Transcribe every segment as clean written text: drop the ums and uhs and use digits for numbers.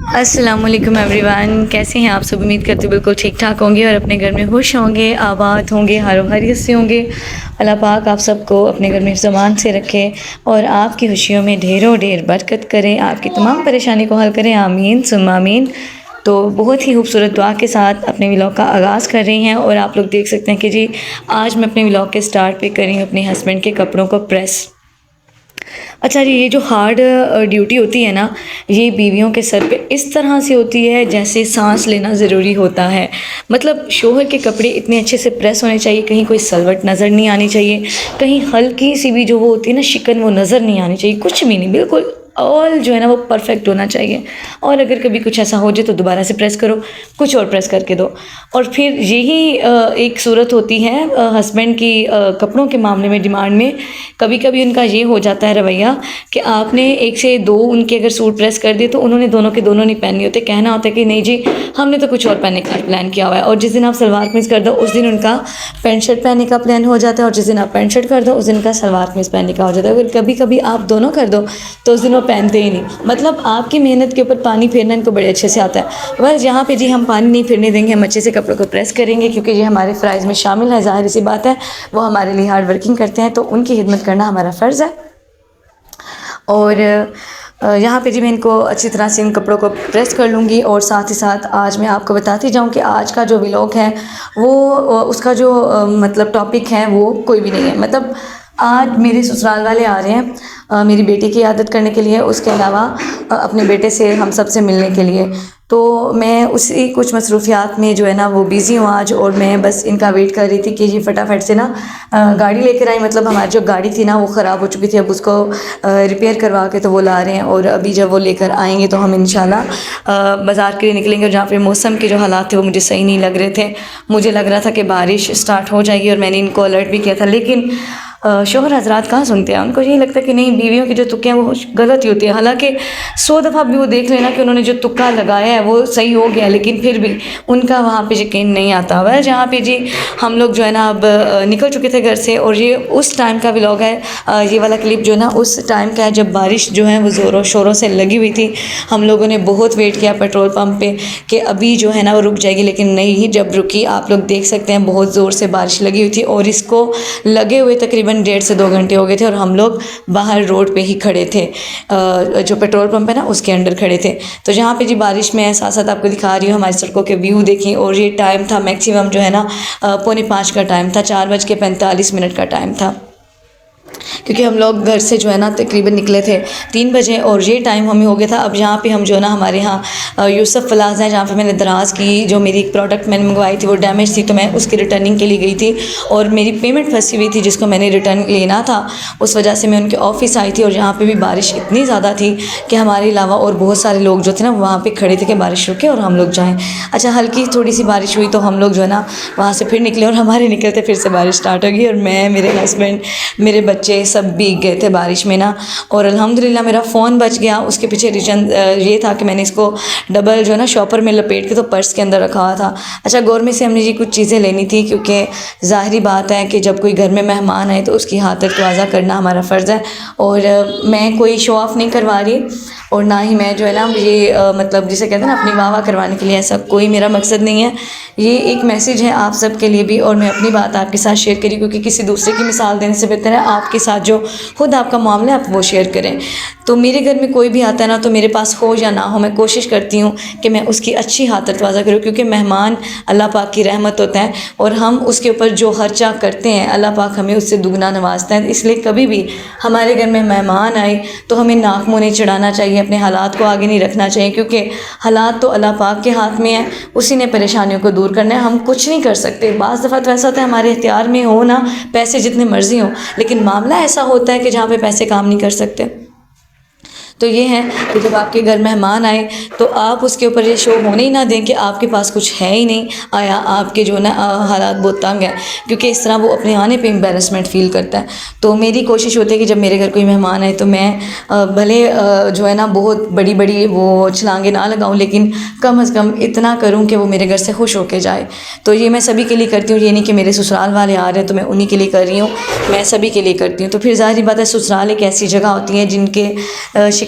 अस्सलामुअलैकुम एवरीवन, कैसे हैं आप सब। उम्मीद करते बिल्कुल ठीक ठाक होंगे और अपने घर में खुश होंगे, आबाद होंगे, हरीत से होंगे। अल्लाह पाक आप सबको अपने घर में ज़मान से रखे और आपकी खुशियों में ढेरों ढेर बरकत करें, आपकी तमाम परेशानी को हल करें। आमीन सुम्मा आमीन। तो बहुत ही खूबसूरत दुआ के साथ अपने व्लॉग का आगाज़ कर रही हैं और आप लोग देख सकते हैं कि जी आज मैं अपने व्लॉग के स्टार्ट पे कर रही हूँ अपने हस्बैंड के कपड़ों को प्रेस। अच्छा जी, ये जो हार्ड ड्यूटी होती है ना, ये बीवियों के सर पे इस तरह से होती है जैसे सांस लेना ज़रूरी होता है। मतलब शोहर के कपड़े इतने अच्छे से प्रेस होने चाहिए, कहीं कोई सलवट नज़र नहीं आनी चाहिए, कहीं हल्की सी भी जो वो होती है ना शिकन, वो नज़र नहीं आनी चाहिए, कुछ भी नहीं, बिल्कुल ऑल जो है ना वो परफेक्ट होना चाहिए। और अगर कभी कुछ ऐसा हो जाए तो दोबारा से प्रेस करो, कुछ और प्रेस करके दो। और फिर यही एक सूरत होती है हस्बैंड की कपड़ों के मामले में, डिमांड में। कभी कभी उनका ये हो जाता है रवैया कि आपने एक से दो उनके अगर सूट प्रेस कर दिए तो उन्होंने दोनों के दोनों नहीं पहनने होते। कहना होता है कि नहीं जी, हमने तो कुछ और पहनने का प्लान किया हुआ है। और जिस दिन आप सलवार कमीज़ कर दो उस दिन उनका पैंट शर्ट पहनने का प्लान हो जाता है, और जिस दिन आप पैंट शर्ट कर दो उस दिन का सलवार कमीज़ पहनने का हो जाता है। अगर कभी कभी आप दोनों कर दो तो उस दिन वो पहनते ही नहीं। मतलब आपकी मेहनत के ऊपर पानी फेरना इनको बड़े अच्छे से आता है। बस यहाँ पे जी हम पानी नहीं फिरने देंगे, हम अच्छे से कपड़ों को प्रेस करेंगे क्योंकि ये हमारे फ़राइज़ में शामिल है। ज़ाहिर सी बात है, वो हमारे लिए हार्ड वर्किंग करते हैं तो उनकी खिदमत करना हमारा फ़र्ज़ है। और यहाँ पे जी मैं इनको अच्छी तरह से इन कपड़ों को प्रेस कर लूँगी। और साथ ही साथ आज मैं आपको बताती जाऊँ कि आज का जो व्लॉग है वो उसका जो मतलब टॉपिक है वो कोई भी नहीं है। मतलब आज मेरे ससुराल वाले आ रहे हैं मेरी बेटी की इयादत करने के लिए, उसके अलावा अपने बेटे से हम सब से मिलने के लिए। तो मैं उसी कुछ मसरूफियात में जो है ना वो बिज़ी हूँ आज, और मैं बस इनका वेट कर रही थी कि ये फटाफट से ना गाड़ी लेकर आई। मतलब हमारी जो गाड़ी थी ना वो ख़राब हो चुकी थी, अब उसको रिपेयर करवा के तो वो ला रहे हैं। और अभी जब वो लेकर आएंगे तो हम इंशाल्लाह बाज़ार के लिए निकलेंगे। और जहाँ पे मौसम के जो हालात थे वो मुझे सही नहीं लग रहे थे, मुझे लग रहा था कि बारिश स्टार्ट हो जाएगी, और मैंने इनको अलर्ट भी किया था। लेकिन शोहर हजरात कहाँ सुनते हैं, उनको यही लगता है कि नहीं, बीवियों की जो तुक्के हैं वो गलत ही होती है। हालांकि 100 दफ़ा भी वो देख लेना कि उन्होंने जो तुक्का लगाया है वो सही हो गया, लेकिन फिर भी उनका वहाँ पे यकीन नहीं आता। वह जहाँ पे जी हम लोग जो है ना अब निकल चुके थे घर से, और ये उस टाइम का व्लॉग है। ये वाला क्लिप जो है ना उस टाइम का है जब बारिश जो है वो ज़ोरों शोरों से लगी हुई थी। हम लोगों ने बहुत वेट किया पेट्रोल पम्प पे कि अभी जो है ना वो रुक जाएगी, लेकिन नहीं, जब रुकी आप लोग देख सकते हैं बहुत ज़ोर से बारिश लगी हुई थी। और इसको लगे हुए तकरीबन 1.5 से 2 घंटे हो गए थे, और हम लोग बाहर रोड पे ही खड़े थे, जो पेट्रोल पंप है ना उसके अंदर खड़े थे। तो जहाँ पे जी बारिश में साथ साथ आपको दिखा रही हूँ हमारी सड़कों के व्यू देखें। और ये टाइम था मैक्सिमम जो है ना 4:45 का टाइम था, 4:45 का टाइम था, क्योंकि हम लोग घर से जो है ना तकरीबन निकले थे 3 बजे, और ये टाइम हमें हो गया था। अब यहाँ पे हम जो है ना हमारे यहाँ यूसुफ प्लाज़ा है जहाँ पे मैंने दराज की जो मेरी एक प्रोडक्ट मैंने मंगवाई थी वो डैमेज थी, तो मैं उसकी रिटर्निंग के लिए गई थी, और मेरी पेमेंट फंसी हुई थी जिसको मैंने रिटर्न लेना था। उस वजह से मैं उनके ऑफिस आई थी, और यहाँ पर भी बारिश इतनी ज़्यादा थी कि हमारे अलावा और बहुत सारे लोग जो थे ना वहाँ पर खड़े थे कि बारिश रुके और हम लोग जाएँ। अच्छा, हल्की थोड़ी सी बारिश हुई तो हम लोग जो है ना वहाँ से फिर निकले, और हमारे निकलते फिर से बारिश स्टार्ट हो गई, और मैं, मेरे हस्बैंड, मेरे बच्चे सब भीग गए थे बारिश में ना। और अल्हम्दुलिल्लाह मेरा फ़ोन बच गया। उसके पीछे रीज़न ये था कि मैंने इसको डबल जो है ना शॉपर में लपेट के तो पर्स के अंदर रखा हुआ था। अच्छा, गौरमेंट से हमने ये कुछ चीज़ें लेनी थी, क्योंकि ज़ाहिरी बात है कि जब कोई घर में मेहमान आए तो उसकी खातिर तवाज़ा करना हमारा फ़र्ज़ है। और मैं कोई शो ऑफ़ नहीं करवा रही, और ना ही मैं जो है ना ये मतलब जिसे कहते हैं ना अपनी वाह करवाने के लिए, ऐसा कोई मेरा मकसद नहीं है। ये एक मैसेज है आप सब के लिए भी, और मैं अपनी बात आपके साथ शेयर करी, क्योंकि किसी दूसरे की मिसाल देने से बेहतर है आपके साथ जो खुद आपका मामला है आप वो शेयर करें। तो मेरे घर में कोई भी आता है ना, तो मेरे पास हो या ना हो, मैं कोशिश करती हूँ कि मैं उसकी अच्छी खातिर तवाज़ा करूँ, क्योंकि मेहमान अल्लाह पाक की रहमत होता है, और हम उसके ऊपर जो खर्चा करते हैं अल्लाह पाक हमें उससे दुगना नवाजता है। इसलिए कभी भी हमारे घर में मेहमान आए तो हमें नाक मुँह नहीं चढ़ाना चाहिए, अपने हालात को आगे नहीं रखना चाहिए, क्योंकि हालात तो अल्लाह पाक के हाथ में है, उसी ने परेशानियों को दूर करना है, हम कुछ नहीं कर सकते। बाज़ दफ़ा तो ऐसा होता है हमारे इख्तियार में हो ना पैसे जितने मर्ज़ी हों, लेकिन मामला ऐसा होता है कि जहाँ पे पैसे काम नहीं कर सकते। तो ये है कि जब आपके घर मेहमान आए तो आप उसके ऊपर ये शो होने ही ना दें कि आपके पास कुछ है ही नहीं, आया आपके जो ना हालात बहुत तंग है, क्योंकि इस तरह वो अपने आने पे एम्बेरसमेंट फ़ील करता है। तो मेरी कोशिश होती है कि जब मेरे घर कोई मेहमान आए तो मैं भले जो है ना बहुत बड़ी बड़ी वो छलांगे ना लगाऊं, लेकिन कम अज़ कम इतना करूं कि वो मेरे घर से खुश होके जाए। तो ये मैं सभी के लिए करती हूँ, ये नहीं कि मेरे ससुराल वाले आ रहे हैं तो मैं उन्हीं के लिए कर रही हूँ, मैं सभी के लिए करती हूँ। तो फिर ज़ाहिर बात है ससुराल एक ऐसी जगह होती है जिनके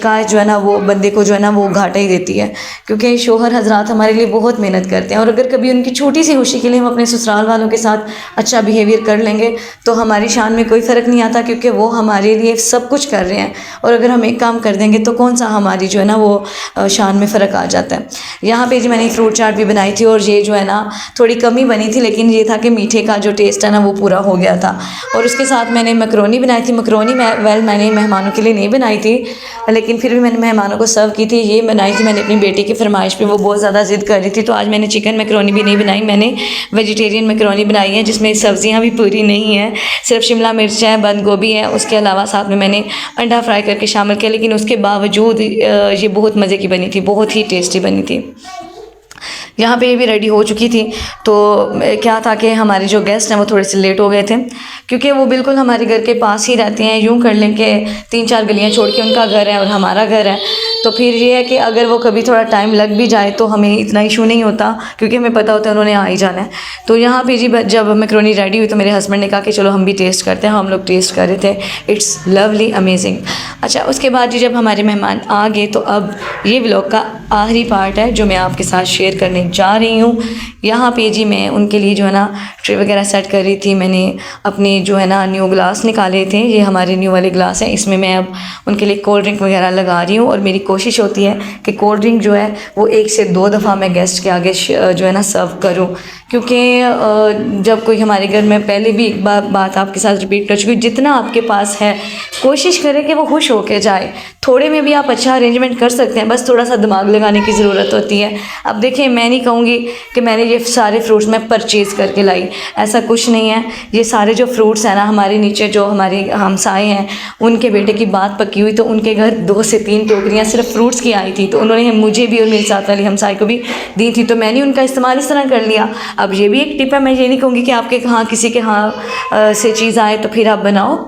शिकायत जो है ना वो बंदे को जो है ना वो घाटा ही देती है, क्योंकि शोहर हजरात हमारे लिए बहुत मेहनत करते हैं, और अगर कभी उनकी छोटी सी खुशी के लिए हम अपने ससुराल वालों के साथ अच्छा बिहेवियर कर लेंगे तो हमारी शान में कोई फ़र्क नहीं आता, क्योंकि वो हमारे लिए सब कुछ कर रहे हैं। और अगर हम एक काम कर देंगे तो कौन सा हमारी जो है ना वो शान में फ़र्क आ जाता है। यहाँ पे जी मैंने फ्रूट चाट भी बनाई थी, और ये जो है ना थोड़ी कमी बनी थी, लेकिन ये था कि मीठे का जो टेस्ट है ना वो पूरा हो गया था। और उसके साथ मैंने मैकरोनी बनाई थी। मैकरोनी मैंने मेहमानों के लिए नहीं बनाई थी, लेकिन फिर भी मैंने मेहमानों को सर्व की थी। ये बनाई थी मैंने अपनी बेटी की फरमाइश पे, वो बहुत ज़्यादा ज़िद कर रही थी, तो आज मैंने चिकन मैकरोनी भी नहीं बनाई, मैंने वेजिटेरियन मैकरोनी बनाई है, जिसमें सब्ज़ियाँ भी पूरी नहीं हैं, सिर्फ शिमला मिर्च है, बंद गोभी है, उसके अलावा साथ में मैंने अंडा फ्राई करके शामिल किया। लेकिन उसके बावजूद ये बहुत मज़े की बनी थी, बहुत ही टेस्टी बनी थी। यहाँ पे ये भी रेडी हो चुकी थी। तो क्या था कि हमारे जो गेस्ट हैं वो थोड़े से लेट हो गए थे, क्योंकि वो बिल्कुल हमारे घर के पास ही रहते हैं। यूँ कर लें कि 3-4 गलियाँ छोड़ के उनका घर है और हमारा घर है, तो फिर ये है कि अगर वो कभी थोड़ा टाइम लग भी जाए तो हमें इतना इशू नहीं होता, क्योंकि हमें पता होता है उन्होंने आ ही जाना है। तो यहाँ पे जी जब मैकरोनी रेडी हुई तो मेरे हस्बैंड ने कहा कि चलो हम भी टेस्ट करते हैं। हम लोग टेस्ट कर रहे थे, इट्स लवली अमेजिंग। अच्छा, उसके बाद जी जब हमारे मेहमान आ गए तो अब ये व्लॉग का आखिरी पार्ट है जो मैं आपके साथ शेयर करने जा रही हूँ। यहाँ पे जी मैं उनके लिए जो है ना ट्रे वगैरह सेट कर रही थी। मैंने अपने जो है ना न्यू ग्लास निकाले थे, ये हमारे न्यू वाले ग्लास हैं, इसमें मैं अब उनके लिए कोल्ड ड्रिंक वगैरह लगा रही हूँ। और मेरी कोशिश होती है कि कोल्ड ड्रिंक जो है वो 1 से 2 दफ़ा मैं गेस्ट के आगे जो है ना सर्व करूँ, क्योंकि जब कोई हमारे घर में, पहले भी एक बात आपके साथ रिपीट कर चुकी, जितना आपके पास है कोशिश करें कि वो खुश होके जाए। थोड़े में भी आप अच्छा अरेंजमेंट कर सकते हैं, बस थोड़ा सा दिमाग लगाने की ज़रूरत होती है। अब देखिए, मैं नहीं कहूँगी कि मैंने ये सारे फ्रूट्स मैं परचेज़ करके लाई, ऐसा कुछ नहीं है। ये सारे जो फ्रूट्स हैं ना, हमारे नीचे जो हमारे हमसाए हैं उनके बेटे की बात पकी हुई, तो उनके घर 2 से 3 टोकरियाँ सिर्फ फ्रूट्स की आई थी, तो उन्होंने मुझे भी और मेरे साथ वाली हमसाए को भी दी थी, तो मैंने उनका इस्तेमाल इस तरह कर लिया। अब ये भी एक टिप है, मैं ये नहीं कहूँगी कि आपके यहाँ किसी के यहाँ से चीज़ आए तो फिर आप बनाओ।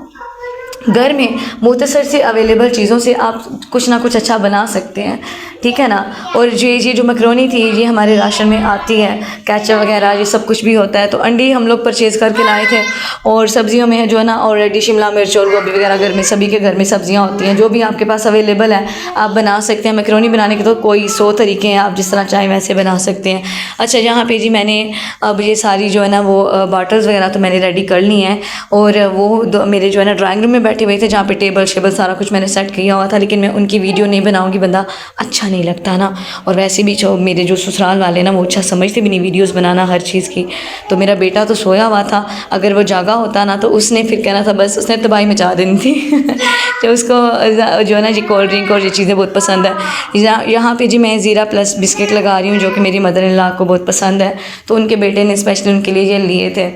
घर में मुख्तसर से अवेलेबल चीज़ों से आप कुछ ना कुछ अच्छा बना सकते हैं, ठीक है ना। और ये जो मैकरोनी थी ये हमारे राशन में आती है, केचप वगैरह ये सब कुछ भी होता है। तो अंडे हम लोग परचेज़ करके लाए थे, और सब्जियों में जो है ना ऑलरेडी शिमला मिर्च और गोभी वगैरह घर में, सभी के घर में सब्जियां होती हैं, जो भी आपके पास अवेलेबल है आप बना सकते हैं। मैकरोनी बनाने के तो कोई 100 तरीके हैं, आप जिस तरह चाहें वैसे बना सकते हैं। अच्छा, यहाँ पे जी मैंने अब ये सारी जो है ना वो बॉटल्स वगैरह तो मैंने रेडी कर ली हैं, और वो मेरे जो है ना ड्राइंग रूम में बैठे हुए थे, जहाँ पे टेबल शेबल सारा कुछ मैंने सेट किया हुआ था। लेकिन मैं उनकी वीडियो नहीं बनाऊंगी, बंदा अच्छा नहीं लगता ना, और वैसे भी जो मेरे जो ससुराल वाले ना वो अच्छा समझते भी नहीं वीडियोस बनाना हर चीज़ की। तो मेरा बेटा तो सोया हुआ था, अगर वो जागा होता ना तो उसने फिर कहना था, बस उसने तबाही मचा देनी थी। तो उसको जो है ना जी कोल्ड ड्रिंक और ये चीज़ें बहुत पसंद है। यहाँ पे जी मैं ज़ीरा प्लस बिस्किट लगा रही हूँ, जो कि मेरी मदर इन लॉ को बहुत पसंद है, तो उनके बेटे ने स्पेशली उनके लिए ये लिए थे।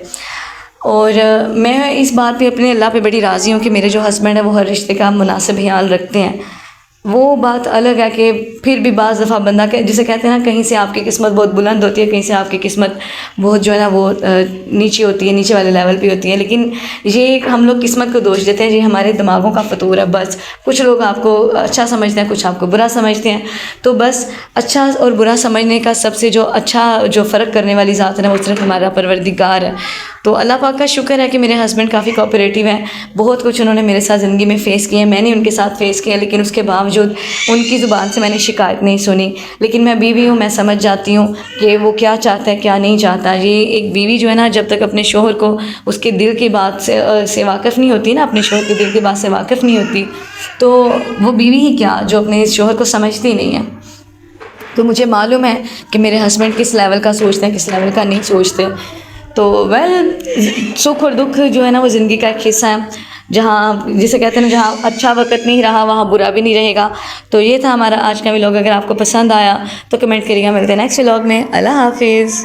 और मैं इस बात पे अपने अल्लाह पे बड़ी राज़ी हूँ कि मेरे जो हस्बैंड है वो हर रिश्ते का मुनासिब ख्याल रखते हैं। वो बात अलग है कि फिर भी बाज़ दफ़ा बंदा जिसे कहते हैं ना, कहीं से आपकी किस्मत बहुत बुलंद होती है, कहीं से आपकी किस्मत बहुत जो है ना वो नीचे होती है, नीचे वाले लेवल पे होती है। लेकिन ये हम लोग किस्मत को दोष देते हैं, ये हमारे दिमागों का फतूर है बस। कुछ लोग आपको अच्छा समझते हैं, कुछ आपको बुरा समझते हैं, तो बस अच्छा और बुरा समझने का सबसे जो अच्छा जो फ़र्क करने वाली ज़ात है ना वो सिर्फ हमारा परवरदिगार है। तो अल्लाह पाक का शुक्र है कि मेरे हस्बैंड काफ़ी कोऑपरेटिव हैं, बहुत कुछ उन्होंने मेरे साथ ज़िंदगी में फ़ेस किया है, मैंने उनके साथ फ़ेस किया, लेकिन उसके बावजूद उनकी ज़ुबान से मैंने शिकायत नहीं सुनी। लेकिन मैं बीवी हूँ, मैं समझ जाती हूँ कि वो क्या चाहता है क्या नहीं चाहता। ये एक बीवी जो है ना, जब तक अपने शोहर को उसके दिल की बात से वाकिफ़ नहीं होती ना, अपने शोहर के दिल की बात से वाकिफ़ नहीं होती, तो वो बीवी ही क्या जो अपने शोहर को समझती नहीं है। तो मुझे मालूम है कि मेरे हस्बैंड किस लेवल का सोचते हैं, किस लेवल का नहीं सोचते। तो सुख और दुख जो है ना वो ज़िंदगी का एक हिस्सा है, जहाँ जिसे कहते हैं ना, जहाँ अच्छा वक्त नहीं रहा वहाँ बुरा भी नहीं रहेगा। तो ये था हमारा आज का व्लॉग। अगर आपको पसंद आया तो कमेंट करिएगा। मिलते हैं नेक्स्ट व्लॉग में। अल्लाह हाफिज़।